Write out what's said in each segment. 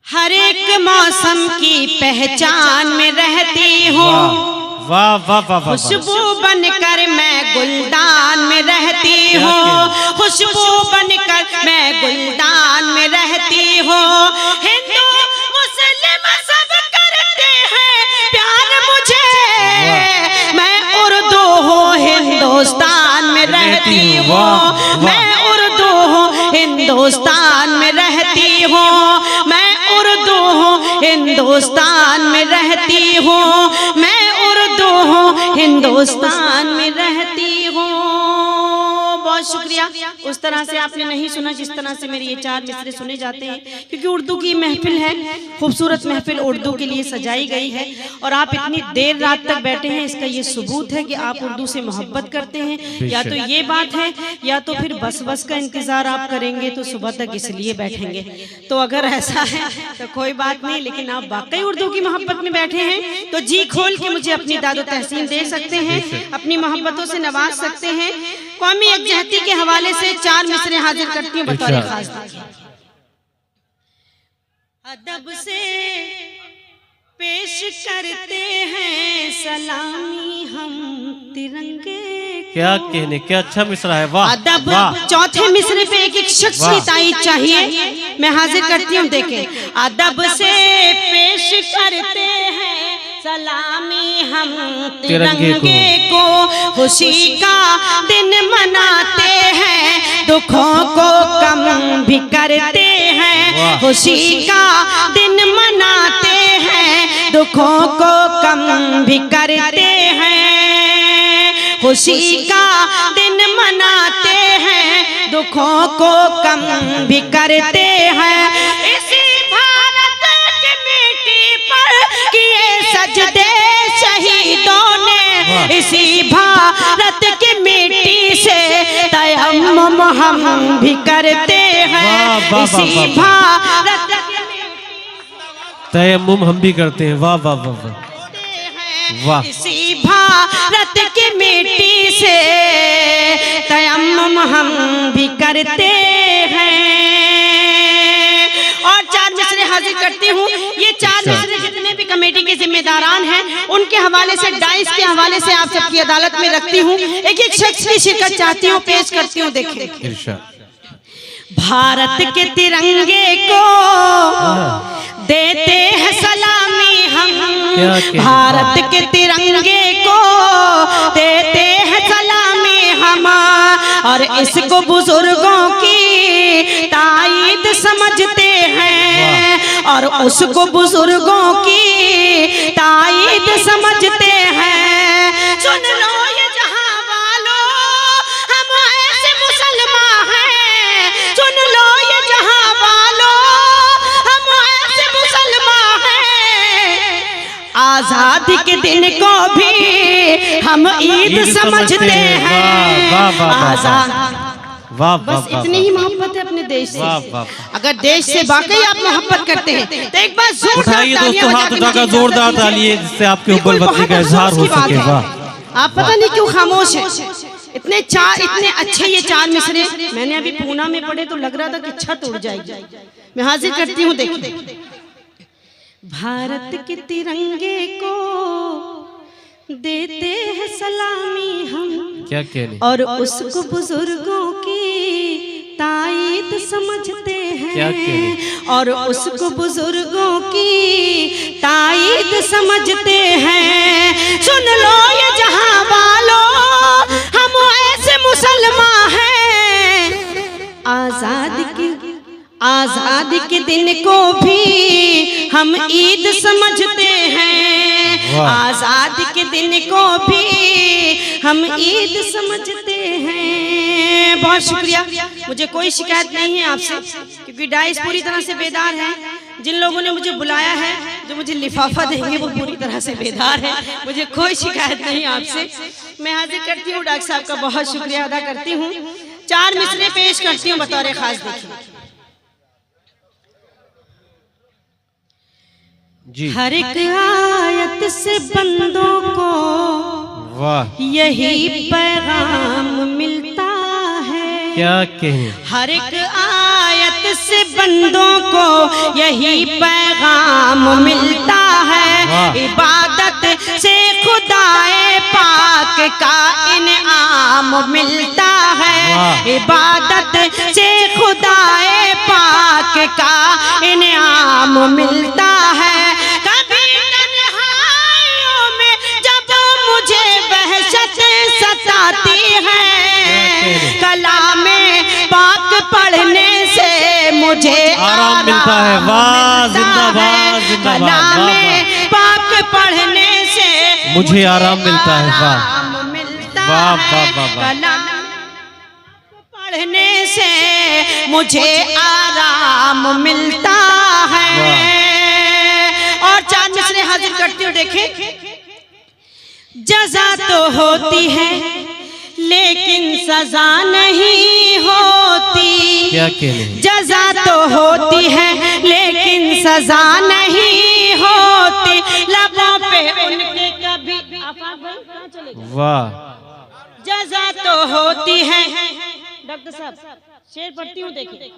हर एक मौसम की पहचान में रहती हूँ। वाह वाह वाह, खुशबू बनकर मैं गुलदान में रहती हूँ। खुशबू बनकर मैं गुलदान में रहती हूँ। हिंदू मुस्लिम सब करते हैं प्यार मुझे। मैं उर्दू हूँ हिंदुस्तान में रहती हूँ। मैं उर्दू हूँ हिंदुस्तान में रहती हूँ। मैं उर्दू हूँ हिंदुस्तान में रहती हूँ। मैं उर्दू हूँ हिंदुस्तान में रहती हूँ। बहुत शुक्रिया। उस तरह से आपने नहीं सुना जिस तरह से मेरे ये चार मिसरे सुने जाते हैं, क्योंकि उर्दू की महफिल है, खूबसूरत महफिल उर्दू के लिए सजाई गई है। और आप इतनी देर रात तक बैठे हैं, इसका ये सबूत है कि आप उर्दू से मोहब्बत करते हैं। या तो ये बात है, या तो फिर बस का इंतजार आप करेंगे तो सुबह तक इसलिए बैठेंगे। तो अगर ऐसा है तो कोई बात नहीं, लेकिन आप वाकई उर्दू की मोहब्बत में बैठे हैं तो जी खोल के मुझे अपनी दादो तहसीन दे सकते हैं, अपनी मोहब्बतों से नवाज सकते हैं। कौमी यकजहती के हवाले से चार मिसरे हाजिर करती हूँ बतौर खास। अदब से पेश करते हैं सलामी हम तिरंगे। क्या कहने, क्या अच्छा मिसरा है। वाह अदब। चौथे मिसरे पे एक एक शख्स की तारीफ चाहिए, मैं हाजिर करती हूँ। देखें, अदब से पेश करते हैं सलामी हम तिरंगे को। खुशी का दिन मनाते हैं, दुखों को कम भी करते हैं। खुशी का दिन मनाते हैं, दुखों को कम भी करते हैं। खुशी का दिन मनाते हैं, दुखों को कम भी करते हैं। इसी भारत की मिट्टी पर किए सजदे शहीदों ने, इसी भारत की मिट्टी से तयम्मुम हम भी करते हैं। इसी भारत तयम्मुम हम भी करते हैं। वाह वाह वाह वाह वाह। इसी भारत की मिट्टी से तयम्मुम हम भी करते हैं। और चार मिसरे हाजिर करती हूँ। ये चार मिसरे जितने भी कमेटी के जिम्मेदारान हैं उनके हवाले से, डाइस के हवाले से आप सबकी अदालत में रखती हूँ। एक एक शख्स की शिरकत चाहती हूँ, पेश करती हूँ। देखिए, भारत के तिरंगे को देते हैं सलामी हम। भारत के तिरंगे को देते हैं सलामी हम। और इसको बुजुर्गों की ताईद समझते हैं, और उसको बुजुर्गों की ताईद समझते हैं। सुन लो ये जहां वालों, हम ऐसे मुसलमान हैं। सुन लो ये जहां वालों, हम ऐसे मुसलमान हैं। आजादी के दिन को भी हम ईद समझते हैं। आजाद। बस इतनी ही मोहब्बत है अपने देश से। अगर देश से वाकई आप मोहब्बत करते हैं तो एक बार जोरदार तालियां, जिससे आपके ऊपर बत्ती का इजहार हो सके। आप पता नहीं क्यों खामोश हैं। इतने अच्छे ये चार मिसरे मैंने अभी पूना में पढ़े तो लग रहा था कि छत उड़ जाएगी। मैं हाजिर करती हूँ। देखिए, भारत के तिरंगे को देते हैं सलामी हम। क्या कहने, और उसको बुजुर्गों की ताईद समझते हैं। क्या कहने, और उसको बुजुर्गों की ताईद समझते हैं। सुन लो ये जहां वालों, हम ऐसे मुसलमान हैं। आजादी के दिन को भी हम ईद समझते हैं। आजादी के दिन को भी हम ईद समझते हैं। बहुत शुक्रिया। मुझे कोई शिकायत नहीं है आपसे, क्योंकि डाइस पूरी तरह से बेदार है। जिन लोगों ने मुझे बुलाया है, जो मुझे लिफाफा देंगे, वो पूरी तरह से बेदार है। मुझे कोई शिकायत नहीं आपसे। मैं हाजिर करती हूँ, डॉक्टर साहब का बहुत शुक्रिया अदा करती हूँ। चार मिसरे पेश करती हूँ बतौर खास। देखिए, हर एक आयत से बंदों को यही पैगाम मिलता है। क्या कहें, हर एक आयत से बंदों को यही पैगाम मिलता है। इबादत से खुदाए पाक का इनाम मिलता है। इबादत से खुदाए पाक का इनाम मिलता है। कभी तन्हाइयों में जब मुझे वहशत सताती है, कलामे पाक पढ़ने से मुझे आराम मिलता है। वाह जिंदाबाद जिंदाबाद। कलामे पाक पढ़ने से मुझे आराम मिलता है। वाह वाह वाह वाह। कलाम पढ़ने से मुझे आराम मिलता है। और चार मिसरे हाजिर करती हूँ, देखें। जज़ा तो होती है लेकिन सजा नहीं होती। क्या कहने? जज़ा तो होती है लेकिन सजा नहीं होती। लबों पे उनके कभी वाह। जज़ा तो होती है, डॉक्टर साहब शेर पढ़ती हूँ, देखिए।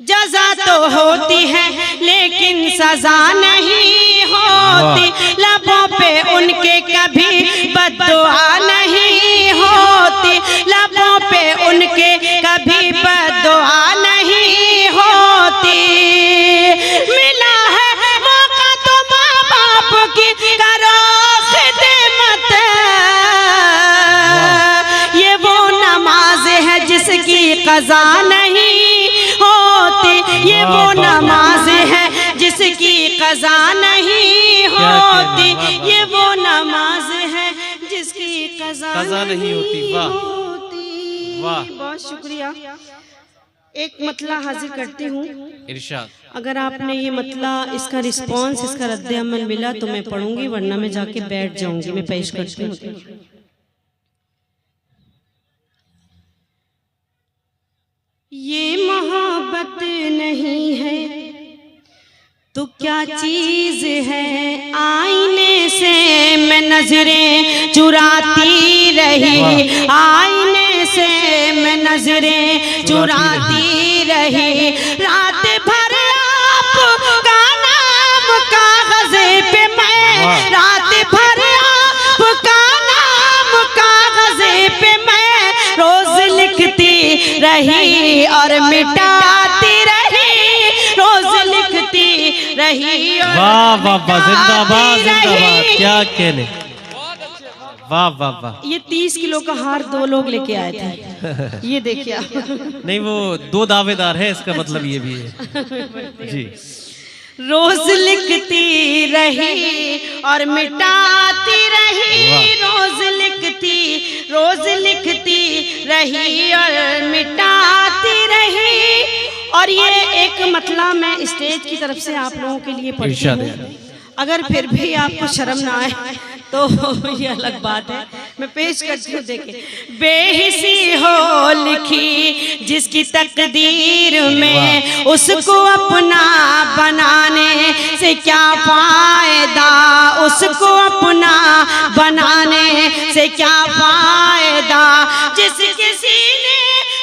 जज़ा तो होती है लेकिन सजा नहीं होती। लबों पे उनके कभी बद्दुआ नहीं होती। लबों पे उनके कभी बद्दुआ नहीं होती। मिला है मौका तो माँ बाप की करो खिदमत। ये वो नमाज है जिसकी क़ज़ा नहीं होती। ये वो नमाज है जिसकी क़ज़ा नहीं होती। ये वो नमाज है जिसकी क़ज़ा नहीं होती। वाह वाह। बहुत शुक्रिया। एक मतला हाजिर करती हूँ, इरशाद। अगर आपने ये मतला, इसका रिस्पॉन्स, इसका रद्द अमल मिला तो मैं पढ़ूंगी, वरना मैं जाके बैठ जाऊंगी। मैं पेश करती हूँ। ये मोहब्बत नहीं है तो क्या चीज है। आईने से मैं नजरें चुराती रही। आईने से मैं नजरें चुराती रही। रात भर आपका नाम कागज़े पे मैं, रात भर आपका नाम कागज़े पे मैं रोज लिखती रही और मिटाती रही। रोज लिखती रही और वाह वाह वाह। जिंदाबाद जिंदाबाद। क्या कहने। वाह वाह वाह। ये 30 किलो का हार 2 लोग लेके आए थे। ये देखिए। नहीं, वो 2 दावेदार हैं, इसका मतलब ये भी है जी। रोज लिखती रही और मिटाती रही। रोज लिखती रही और मिटाती रही। और ये एक मतला मैं स्टेज की तरफ से आप लोगों के लिए पढ़ती हूँ। अगर फिर भी आपको शर्म ना आए तो ये अलग बात है। मैं पेश करती हूँ, देखें। बेहिसी हो लिखी जिसकी तकदीर में, उसको अपना बनाने से क्या फायदा। उसको अपना बनाने से क्या फायदा। जिसके सीने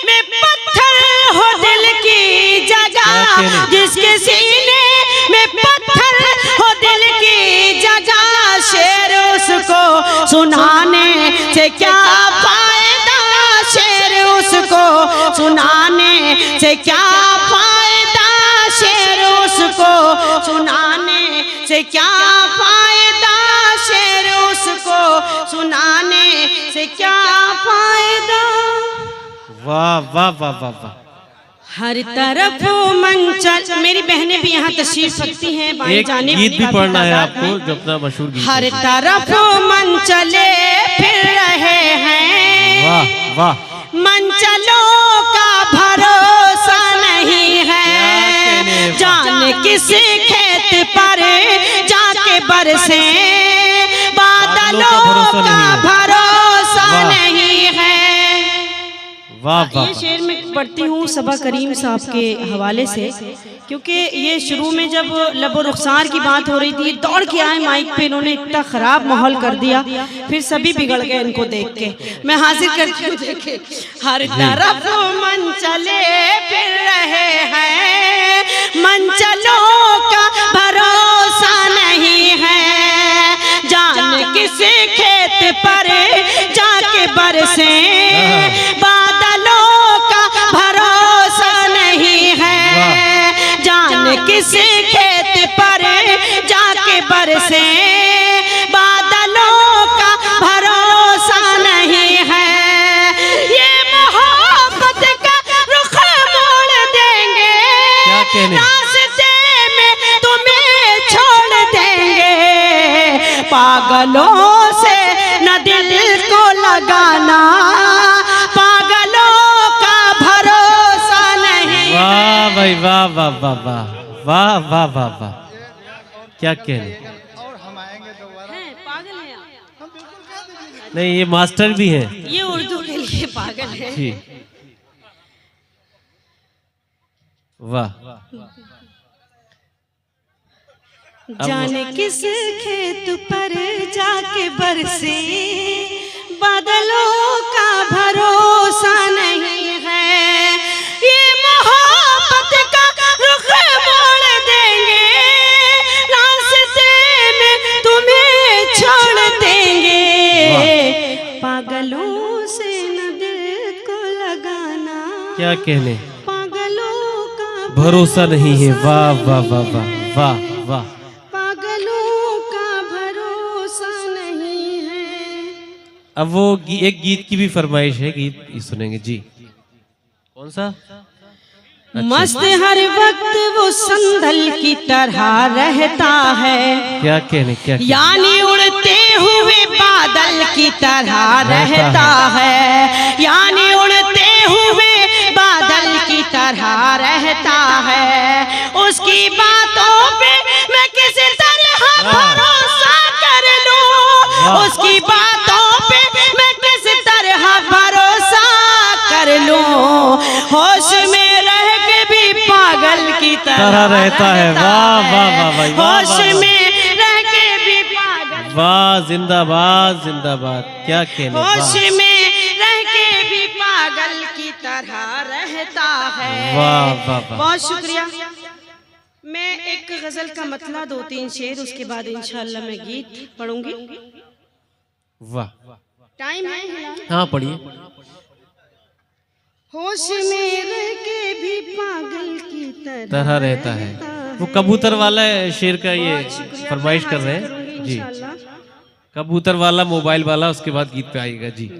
में पत्थर हो दिल की जगह, जिसके सीने में पत्थर हो दिल की जगह, शेर उसको सुनाने से क्या फायदा। शेर उसको सुनाने से क्या फायदा। शेर उसको सुनाने से क्या फायदा। शेर उसको सुनाने से क्या फायदा। वाह वाह वाह वाह वाह। हर तरफ मंचल। मेरी बहनें भी यहाँ तशरीफ रखती हैं। एक गीत भी पढ़ना है आपको, जो अपना मशहूर गीत। हर तरफ मंचले फिर रहे हैं। वाह वाह। मंचलों का भरोसा नहीं है। जाने किस खेत पर जाके बरसे, बादलों का भरोसा नहीं है। वाह वाह। ये शेर में पढ़ती हूँ सबा करीम साहब के हवाले से। क्योंकि ये शुरू में जब लबो रुखसार की बात हो रही थी, दौड़ के आए माइक पे, इन्होंने इतना खराब माहौल कर दिया, फिर सभी बिगड़ गए इनको देख के। मैं हाजिर करती हूँ, देखे हर तरफ मन चले फिर रहे हैं, मन चलो का भरोसा नहीं है, जान किस खेत पर जाके बरसे बादलों का भरोसा नहीं है, जान किस खेत पर जाके बरसे बादलों का भरोसा नहीं है, ये मोहब्बत का रुख मोड़ देंगे, रास्ते में तुम्हें छोड़ देंगे, पागलों से न दिल को लगाना, पागलों का भरोसा नहीं। वाह भाई वाह वाह वाह वाह वाह वाह वाह वाह, क्या कहने। और हम आएंगे दोबारा। पागल है आप? नहीं, ये मास्टर भी हैं। ये उर्दू के लिए पागल है जी, वाह। जाने किस खेत पर जाके बरसे बादलों का भरोसा नहीं है, ये मोहब्बत का रुख मोड़ देंगे, रास्ते में तुम्हें छोड़ देंगे, पागलों से न दिल को लगाना, क्या कहने, पागलों का भरोसा नहीं है। वाह वाह वाह वाह वाह वाह। पागलों का भरोसा नहीं है। अब वो एक गीत की भी फरमाइश है, गीत ये सुनेंगे जी। कौन सा? मस्त हर वक्त वो संदल की तरह रहता है, क्या कहने, क्या कहने? यानी उड़ते हुए बादल की तरह रहता है, यानी उड़ते हुए बादल की तरह रहता है, उसकी बातों पे मैं किस तरह भरोसा कर लूं, उसकी बातों पे मैं किस तरह भरोसा कर लूं, होश में रह के भी पागल की तरह रहता है। वाह वाह वाह भाई, वाह होश वाह में रह के भी पागल, वाह, जिंदाबाद जिंदाबाद, क्या कहने। होश वाह में रह के भी पागल की तरह रहता है। वाह वाह वाह। बहुत शुक्रिया। मैं एक गजल का मतला 2-3 शेर, उसके बाद इंशाल्लाह मैं गीत पढ़ूंगी। वाह, टाइम है हिला? हाँ पढ़िए। होश में रह के भी पागल की तरह रहता है। वो कबूतर वाला शेर का ये फरमाइश कर रहे हैं जी। इंशाल्लाह। कबूतर वाला, मोबाइल वाला, उसके बाद गीत पे आएगा जी।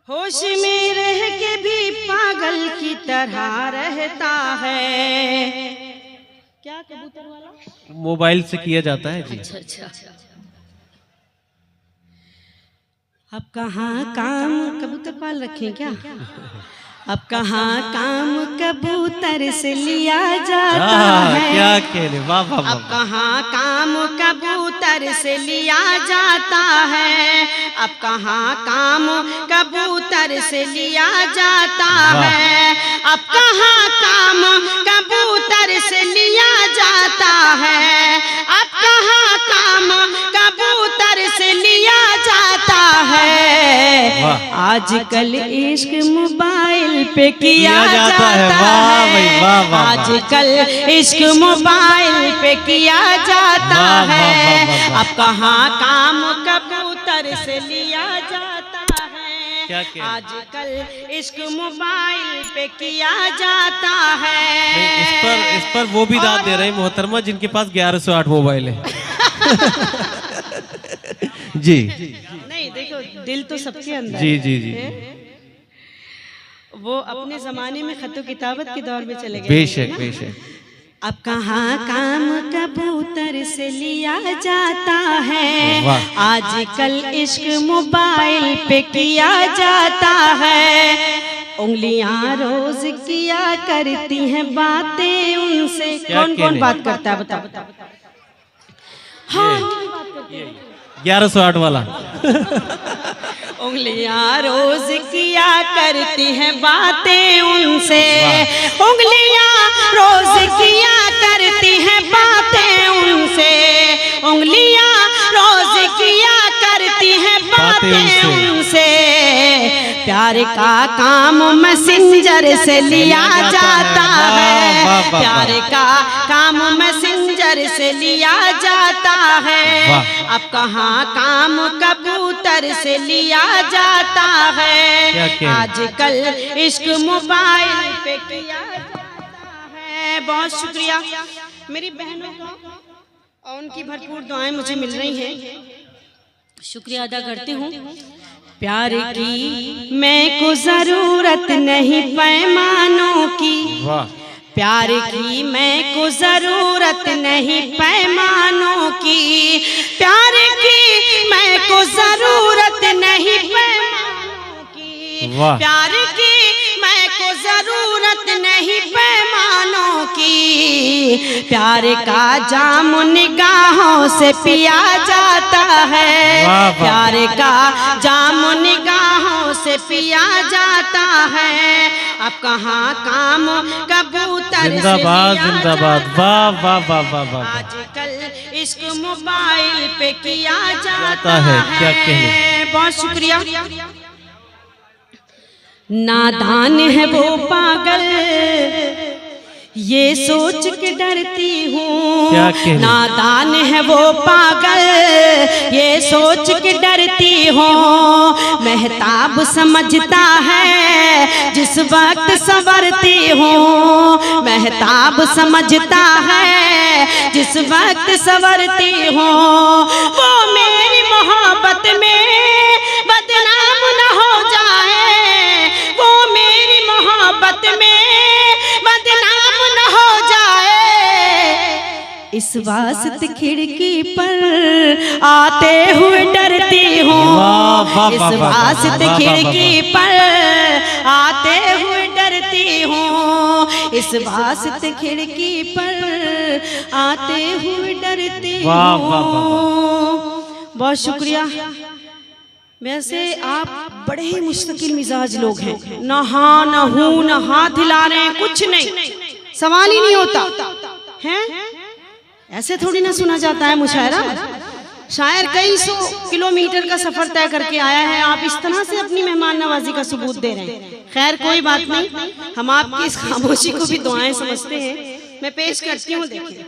होश में रह के भी पागल की तरह रहता है। क्या कबूतर वाला? मोबाइल से किया जाता है जी। अच्छा। अब कहाँ काम कबूतर पाल रखे क्या? अब कहाँ काम कबूतर से लिया जाता है। क्या कहने, वाह वाह वाह। अब कहाँ काम कबूतर से लिया जाता है, अब कहाँ काम कबूतर से लिया जाता है, अब कहाँ काम कबूतर से लिया जाता है, अब कहाँ काम कबूतर से लिया जाता है। आजकल इश्क मोबाइल पे किया जाता है। वाह भाई, वाह वाह। आजकल इश्क मोबाइल पे किया जाता है, अब कहाँ काम कबूतर से लिया जाता है। क्या क्या? आजकल इश्क मोबाइल पे किया जाता है। इस पर वो भी दाद दे रहे हैं मोहतरमा जिनके पास 1108 मोबाइल है। जी नहीं, देखो दिल तो सबके अंदर जी है। जी जी, वो अपने जमाने में खतो किताबत के दौर में चले गए। बेशक बेशक। अब कहाँ काम कबूतर से लिया जाता है, आजकल इश्क मोबाइल पे किया जाता है। उंगलियां रोज किया करती हैं बातें उनसे। कौन कौन बात करता है बताओ? हाँ 1108 वाला। उंगलियां रोज किया करती हैं बातें उनसे, उंगलियां रोज किया करती हैं बातें उनसे, उंगलियां रोज किया करती हैं बातें उनसे। प्यार का काम मैसेंजर से लिया जाता है, प्यार का काम मैसेंजर से लिया जाता है। अब कहाँ काम कबूतर से लिया जाता है, आजकल इश्क मोबाइल पे किया जाता है। बहुत शुक्रिया मेरी बहनों का, और उनकी भरपूर दुआएं मुझे मिल रही हैं, शुक्रिया अदा करती हूँ। प्यार की मैं को जरूरत नहीं पैमानों की, प्यार की मैं को जरूरत नहीं पैमानों की, प्यार की मैं को जरूरत नहीं पैमानों की, प्यार की मैं को जरूरत नहीं पैमानों की। प्यार का जाम निगाहों से पिया जाता है, प्यार का जाम निगाहों से पिया जाता है। अब कहाँ काम कबूतर जिंदाबाद जिंदाबाद, वाह वाह वाह वाह वाह। आजकल इश्क मोबाइल पे किया जाता है, क्या कहने। बहुत शुक्रिया। नादान है वो पागल ये सोच के डरती हूँ, नादान है वो पागल ये सोच के डरती हूँ। महताब समझता है जिस वक्त संवरती हूँ, महताब समझता है जिस वक्त संवरती हूँ। वो मेरी मोहब्बत में बदनाम न हो जाए, वो मेरी मोहब्बत में बदनाम न हो जाए। इस वास्ते खिड़की पर आते हुए डरती हूँ, इस वास्ते खिड़की पर आते हुए डरती हूँ, इस वास्ते खिड़की पर आते हुए डरती हूँ। बहुत शुक्रिया। वैसे आप बड़े ही मुस्तकिल मिजाज लोग हैं, ना हाँ ना हूँ ना हाथ हिला रहे हैं, कुछ नहीं, सवाल ही नहीं होता है। ऐसे थोड़ी ना सुना जाता है मुशायरा। शायर कई सौ किलोमीटर का सफर तय करके आया है, आप इस तरह से अपनी मेहमान नवाजी का सबूत दे रहे हैं। खैर कोई बात नहीं, हम आपकी इस खामोशी को भी दुआएं समझते हैं। मैं पेश करती हूँ, देखिए।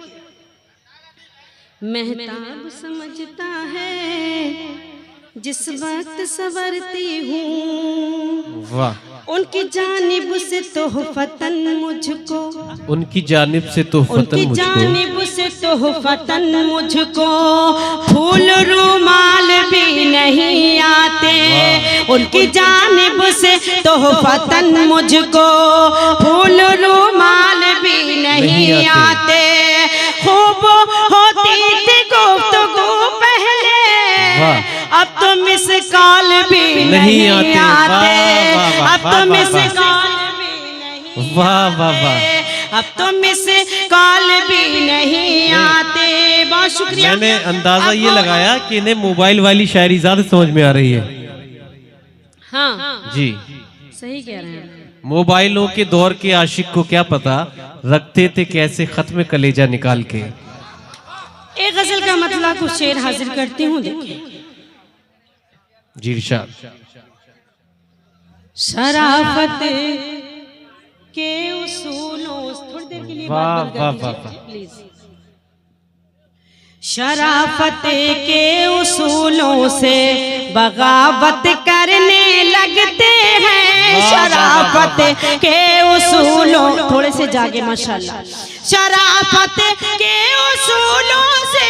महताब समझता है जिस वक्त संवरती हूँ, वाह। उनकी जानिब से तोहफतन मुझको, उनकी जानिब से तोहफतन मुझको, उनकी जानिब से तोहफतन मुझको फूल रुमाल भी नहीं आते, उनकी जानिब से तोहफतन मुझको फूल रुमाल भी नहीं आते। खूब होती थी गुफ्तगू पहले, अब तो मिस कॉल भी नहीं आते, अब तो मिस कॉल भी नहीं, वाह वाह वाह, अब तो मिस कॉल भी नहीं आते। बहुत शुक्रिया। मैंने अंदाजा ये लगाया कि इन्हें मोबाइल वाली शायरी ज्यादा समझ में आ रही है। हाँ जी सही कह रहे हैं। मोबाइलों के दौर के आशिक को क्या पता रखते थे कैसे खत में कलेजा निकाल के। एक गजल का मतलब कुछ शेर हाजिर करती हूँ, देखिए। जी इरशाद। शराफत के उसूलों, थोड़ी देर के लिए बात बंद कर दीजिए प्लीज। शराफत के उसूलों से बगावत करने लगते हैं, शराफत के उसूलों, थोड़े से जागे माशाल्लाह। शराफत के उसूलों से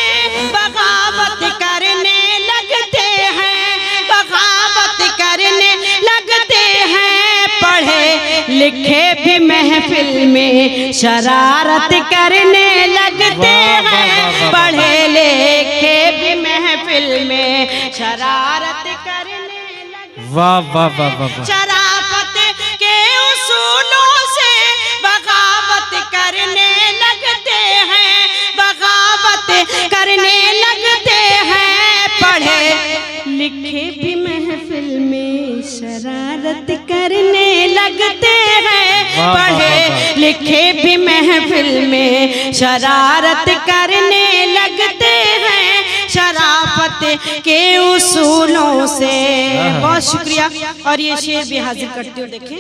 बगावत करने लगते हैं, बगावत करने लगते हैं। पढ़े लिखे भी महफिल में शरारत करने लगते हैं, पढ़े लिखे भी महफिल में शरारत करने लगते। वाह वाह वाह वाह। शराफत के उसूलों से बगावत करने लगते हैं, बगावत करने लगते हैं। पढ़े लिखे भी महफिल में करने लगते हैं। वाह, वाह, पढ़े वाह। लिखे भी महफिल में शरारत करने लगते हैं, शराफत के उसूलों से। बहुत शुक्रिया। और ये शेर भी हाजिर करती हूँ, देखें।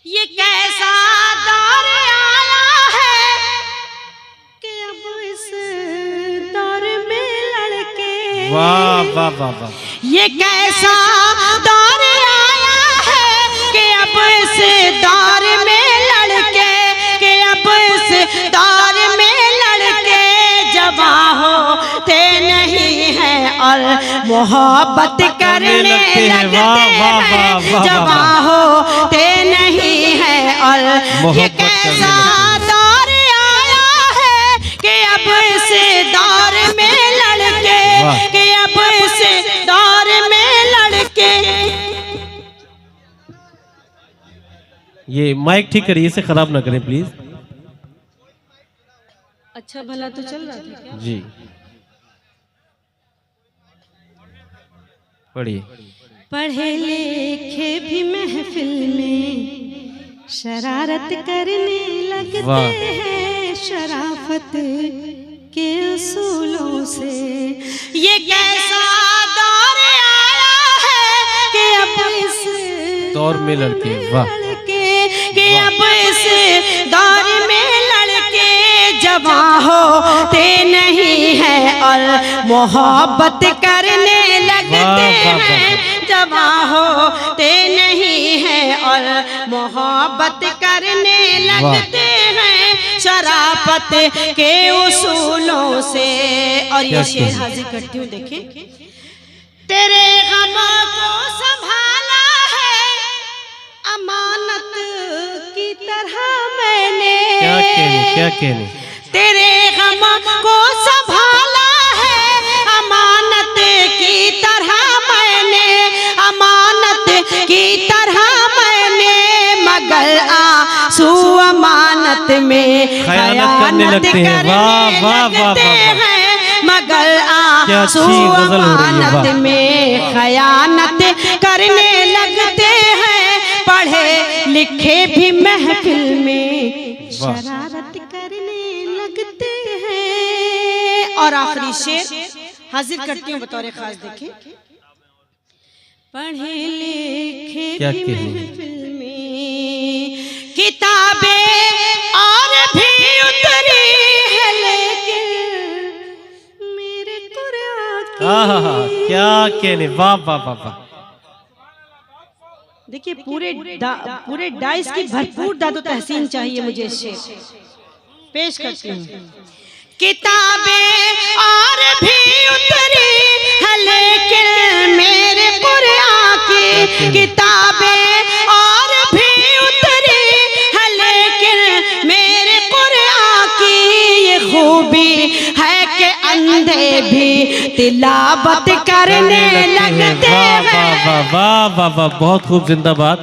ये कैसा दौर आया है कि अब इस दौर में लड़के, वाह वाह वाह वाह, ये कैसा दौर आया है कि अब इस दौर में लड़के, कि अब इस दौर में लड़के जवां होते नहीं हैं और मोहब्बत करने लगते हैं। जवां होते नहीं हैं और ये कैसा दौर आया है कि अब इस दौर में लड़के, कि अब इस दौर में लड़के। ये माइक ठीक करिए, इसे खराब ना करें प्लीज। अच्छा भला तो चल रहा था क्या? जी पढ़िए। पढ़े लिखे भी महफिल में शरारत करने लगते वाह। हैं, शराफत के उसूलों से। ये कैसा दौर आया है कि अब इस दौर में लड़के, वाह। कि अब इस दौर में लड़के जवां होते नहीं हैं और मोहब्बत करने लगते हैं। जवां होते नहीं हैं और मोहब्बत करने लगते हैं, शराफत के उसूलों से। और ये शेर हाजिर करती हूँ, देखें। तेरे गमों को संभाला है अमानत की तरह मैंने, क्या कहने, क्या कहने। तेरे गम को संभाला है अमानत की तरह मैंने, अमानत की तरह मैंने, मगर आंसू अमानत में खयानत करने लगते हैं, मगर आंसू अमानत में खयानत करने लगते हैं। पढ़े लिखे भी महफिल में शरारत करने लगते हैं। और आखिरी शेर हाजिर करती हूँ बतौर खास, देखें। पढ़े लिखे भी महफिल में किताबें और भी उतरी है, लेकिन मेरे कुरान की, क्या कहने, वाह वाह वाह वाह। देखिए पूरे डाइस की भरपूर दादो तहसीन चाहिए मुझे। शेर पेश करती हूँ। किताबें और भी उतरी है, लेकिन मेरे कुरान की, किताबें और भी उतरी है, लेकिन मेरे कुरान की ये खूबी है कि अंधे भी तिलावत करने लगते हैं। वाह वाह वाह वाह वाह, बहुत खूब, जिंदाबाद।